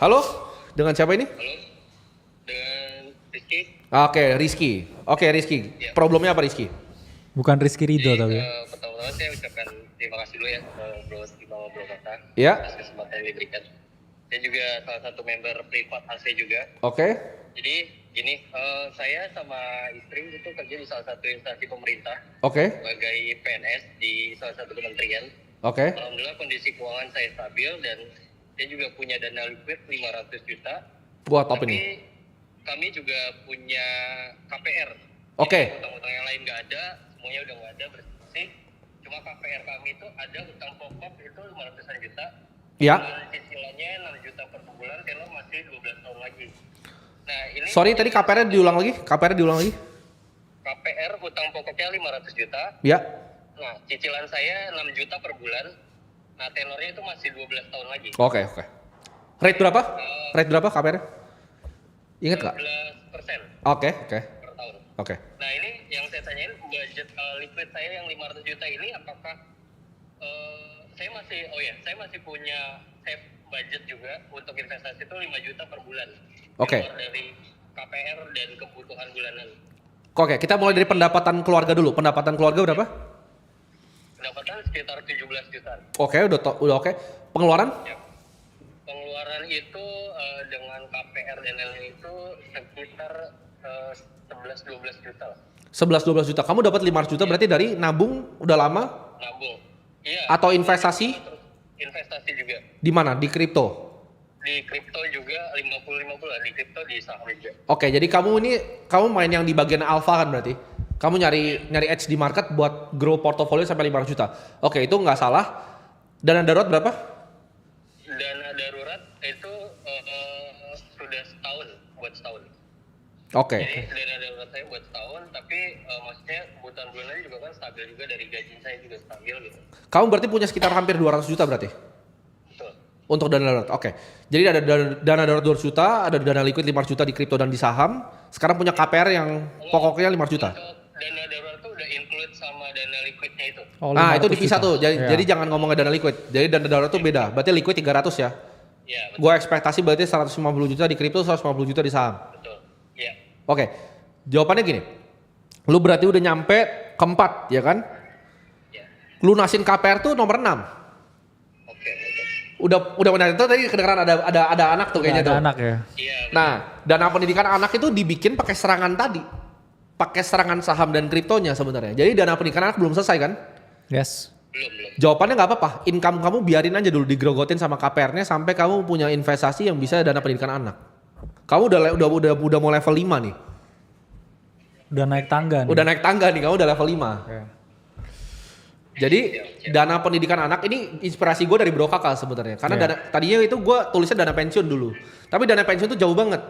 Halo, dengan siapa ini? Halo, dengan Rizky. Oke, Rizky. Ya. Problemnya apa Rizky? Bukan Rizky Ridho Jadi tapi ya. pertama-tama saya ucapkan terima kasih dulu ya ke Bro Skima Bro Kata Ya. atas kesempatan yang diberikan. Saya juga salah satu member privat AC juga. Oke, Jadi gini, saya sama istri itu kerja di salah satu instansi pemerintah oke, sebagai PNS di salah satu kementerian. oke. Alhamdulillah kondisi keuangan saya stabil dan saya juga punya dana liquid 500 juta. Wah, top Tapi ini. kami juga punya KPR. Oke. Jadi utang-utang yang lain nggak ada, semuanya udah nggak ada bersih. Cuma KPR kami itu ada utang pokok itu 500-an juta. Ya. Dan cicilannya 6 juta per bulan, tenor masih 12 tahun lagi. Nah ini. Sorry, tadi KPR diulang lagi? KPR utang pokoknya 500 juta. Ya. Nah cicilan saya 6 juta per bulan. Nah tenornya itu masih 12 tahun lagi. Oke. Rate berapa? Rate berapa KPR? Ingat nggak? 12% Oke. per tahun. Oke. Nah ini yang saya tanyain budget liquid saya yang 500 juta ini apakah saya masih punya save budget juga untuk investasi itu 5 juta per bulan. Oke. Keluar dari KPR dan kebutuhan bulanan. Oke, kita mulai dari pendapatan keluarga dulu. Pendapatan keluarga berapa? Pendapatan sekitar 17 juta. Oke, udah oke. Pengeluaran? Ya. Pengeluaran itu dengan KPR dan lain-lain itu sekitar 11-12 juta lah. 11-12 juta. Kamu dapat 500 juta berarti dari nabung udah lama Nabung. Iya. atau investasi? Terus investasi juga. Di mana? Di kripto. Di kripto juga 50-50 lah, di kripto di saham juga. Oke, jadi kamu main yang di bagian alpha kan berarti? Kamu nyari edge di market buat grow portofolio sampai 500 juta. Oke, itu nggak salah. Dana darurat berapa? Dana darurat itu sudah buat setahun. Oke. Jadi dana darurat saya buat setahun, tapi maksudnya kebutuhan bulanannya juga kan stabil juga, dari gaji saya juga stabil gitu. Kamu berarti punya sekitar hampir 200 juta berarti? Betul. Untuk dana darurat. Oke. Jadi ada dana darurat 200 juta, ada dana liquid 500 juta di kripto dan di saham. Sekarang punya KPR yang pokoknya 500 juta. Untuk dana darurat tuh udah include sama dana liquidnya itu. Oh, Nah, itu 500 dipisah juta. tuh. Jadi, Iya. jadi jangan ngomongin dana liquid. Jadi dana darurat tuh beda. Berarti liquid 300 ya. Iya, betul. Gua ekspektasi berarti 150 juta di kripto, 150 juta di saham. Betul. Iya. Oke. Jawabannya gini. Lu berarti udah nyampe keempat, ya kan? Iya. Lunasin KPR tuh nomor 6. Oke, betul. Udah benar itu tadi kedengeran ada anak tuh kayaknya Ada tuh. anak ya. Iya. Nah, dana pendidikan anak itu dibikin pakai serangan tadi. Pakai serangan saham dan kriptonya sebenarnya. Jadi dana pendidikan anak belum selesai kan? Yes. Belum. Jawabannya nggak apa-apa. Income kamu biarin aja dulu digrogotin sama KPR-nya sampai kamu punya investasi yang bisa dana pendidikan anak. Kamu udah mau level 5 nih. Udah naik tangga nih. Udah naik tangga nih, kamu udah level 5. Oke. Jadi dana pendidikan anak ini inspirasi gue dari Bro Kakak sebenarnya. Karena Iya. tadinya itu gue tulisnya dana pensiun dulu. Tapi dana pensiun itu jauh banget.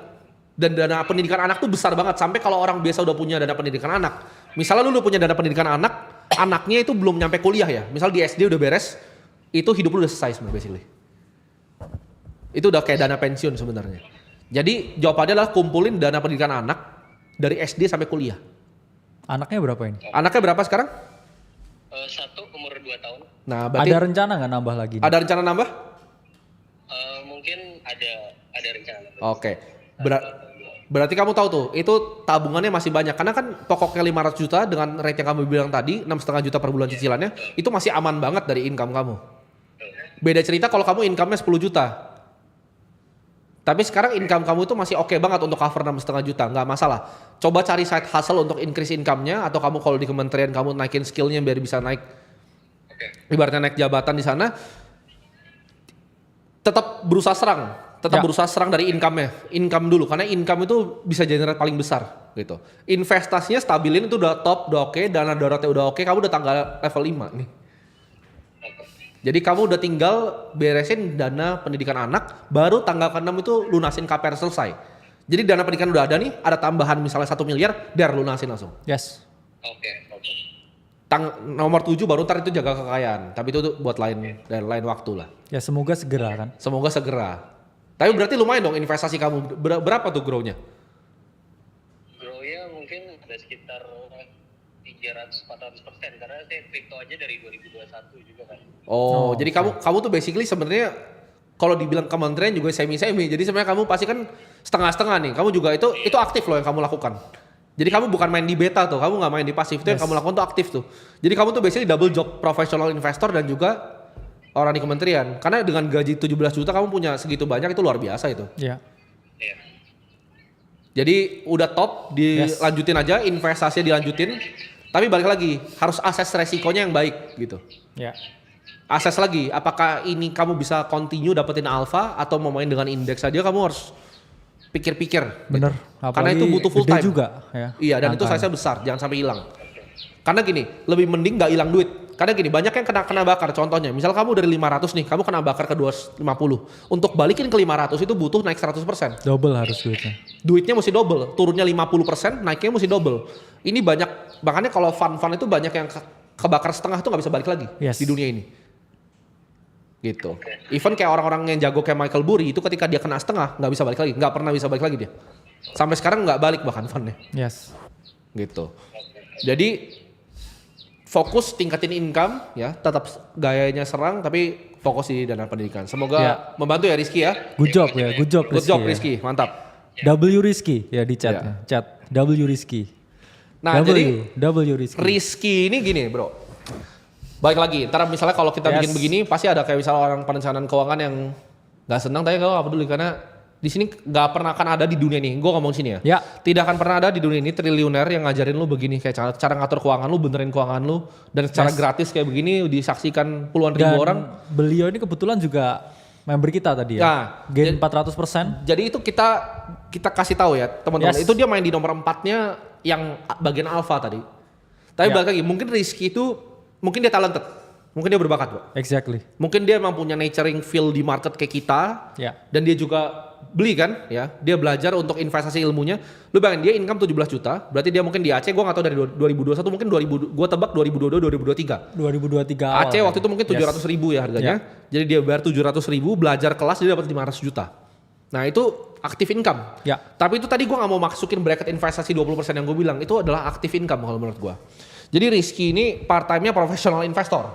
Dan dana pendidikan anak tuh besar banget. Sampai kalau orang biasa udah punya dana pendidikan anak. Misalnya lu udah punya dana pendidikan anak, anaknya itu belum nyampe kuliah ya. Misal di SD udah beres, itu hidup lu udah selesai sebenarnya basically. Itu udah kayak dana pensiun sebenarnya. Jadi jawabannya adalah kumpulin dana pendidikan anak dari SD sampai kuliah. Anaknya berapa ini? Anaknya berapa sekarang? Satu umur 2 tahun. Nah, berarti Ada rencana nggak nambah lagi? ada rencana nambah? Mungkin ada rencana. Oke. Berarti kamu tahu tuh, itu tabungannya masih banyak. Karena kan pokoknya 500 juta dengan rate yang kamu bilang tadi, 6,5 juta per bulan cicilannya, itu masih aman banget dari income kamu. Beda cerita kalau kamu income-nya 10 juta. Tapi sekarang income kamu itu masih oke banget untuk cover 6,5 juta, nggak masalah. Coba cari side hustle untuk increase income-nya, atau kamu kalau di kementerian kamu naikin skill-nya biar bisa naik, Oke. ibaratnya naik jabatan di sana. Tetap berusaha serang dari income dulu, karena income itu bisa generate paling besar gitu. Investasinya stabilin itu udah top, udah oke, dana daruratnya udah oke, kamu udah tanggal level 5 nih. Jadi kamu udah tinggal beresin dana pendidikan anak, baru tanggal ke-6 itu lunasin KPR selesai. Jadi dana pendidikan udah ada nih, ada tambahan misalnya 1 miliar, biar lunasin langsung. Yes. Oke. Nomor 7 baru ntar itu jaga kekayaan, tapi itu buat lain waktu lah. Ya semoga segera kan. Semoga segera. Tapi berarti lumayan dong investasi kamu. Berapa tuh grow-nya? Grow-nya mungkin ada sekitar 300-400% karena saya kripto aja dari 2021 juga kan. Oh, Oh, jadi kamu tuh basically sebenarnya kalau dibilang kementerian juga semi-semi. Jadi sebenarnya kamu pasti kan setengah-setengah nih. Kamu juga itu aktif loh yang kamu lakukan. Jadi kamu bukan main di beta tuh, kamu nggak main di pasif. Itu yang kamu lakukan tuh aktif tuh. Jadi kamu tuh basically double job, professional investor dan juga orang di kementerian. Karena dengan gaji 17 juta kamu punya segitu banyak itu luar biasa itu. Iya. Iya. Jadi udah top, dilanjutin aja, investasinya dilanjutin. Tapi balik lagi, harus assess resikonya yang baik gitu. Iya. Assess lagi, apakah ini kamu bisa continue dapetin alpha atau mau main dengan indeks aja, kamu harus pikir-pikir. Bener. Gitu. Karena itu butuh full gede time. juga ya. Iya, dan itu angkanya. size-nya besar, jangan sampai hilang. Karena gini, lebih mending nggak hilang duit. Karena gini, banyak yang kena bakar. Contohnya, misal kamu dari 500 nih, kamu kena bakar ke 250. Untuk balikin ke 500 itu butuh naik 100%. Double harus duitnya. Duitnya mesti double, turunnya 50%, naiknya mesti double. Ini banyak, makanya kalau fund itu banyak yang kebakar setengah tuh nggak bisa balik lagi di dunia ini. Gitu. Even kayak orang-orang yang jago kayak Michael Burry itu ketika dia kena setengah nggak bisa balik lagi, nggak pernah bisa balik lagi dia. Sampai sekarang nggak balik bahkan fundnya. Yes. Gitu. Jadi fokus tingkatin income ya, tetap gayanya serang tapi fokus di dana pendidikan. Semoga membantu ya Rizky ya. Good job ya, good job Good Rizky. job Ya. Rizky, mantap. W Rizky ya di chat. Ya. Chat W Rizky. Nah, jadi W Rizky. Rizky ini gini bro. Baik lagi, ntar misalnya kalau kita bikin begini pasti ada kayak misalnya orang perencanaan keuangan yang nggak senang, tapi kalau nggak peduli karena di sini nggak pernah akan ada di dunia ini. Gue ngomong sini ya. Ya. Tidak akan pernah ada di dunia ini triliuner yang ngajarin lu begini kayak cara ngatur keuangan lu, benerin keuangan lu dan secara gratis kayak begini disaksikan puluhan ribu Dan orang. beliau ini kebetulan juga member kita tadi ya. Nah, Gain 400%. Jadi itu kita kasih tahu ya teman-teman. Itu dia main di nomor 4-nya yang bagian alpha tadi. Tapi balik lagi, mungkin Rizky itu mungkin dia talented, mungkin dia berbakat, Bro. Exactly. Mungkin dia memang punya nurturing feel di market kayak kita. Ya. Dan dia juga beli kan, ya. Dia belajar untuk investasi ilmunya. Lu bayangin dia income 17 juta, berarti dia mungkin di Aceh gua enggak tahu dari 2021 mungkin 2000 gua tebak 2022 2023. 2023 awal. Aceh waktu itu mungkin 700 ribu ya harganya. Jadi dia bayar 700 ribu, belajar kelas dia dapat 500 juta. Nah itu aktif income. Ya. Tapi itu tadi gue gak mau masukin bracket investasi 20% yang gue bilang. Itu adalah aktif income kalau menurut gue. Jadi Rizky ini part time-nya professional investor.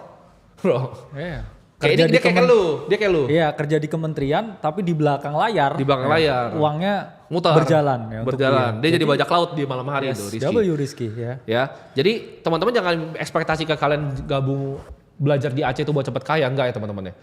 Bro. Iya. Kayak dia kayak lu. Dia kayak lu. Iya, kerja di kementerian tapi di belakang layar. Di belakang layar. Uangnya Muter. berjalan ya. untuk Berjalan. Dia jadi bajak laut di malam hari itu Rizky. W Rizky ya. Ya. Jadi teman-teman jangan ekspektasi ke kalian gabung belajar di Aceh itu buat cepet kaya. Enggak ya teman-teman ya.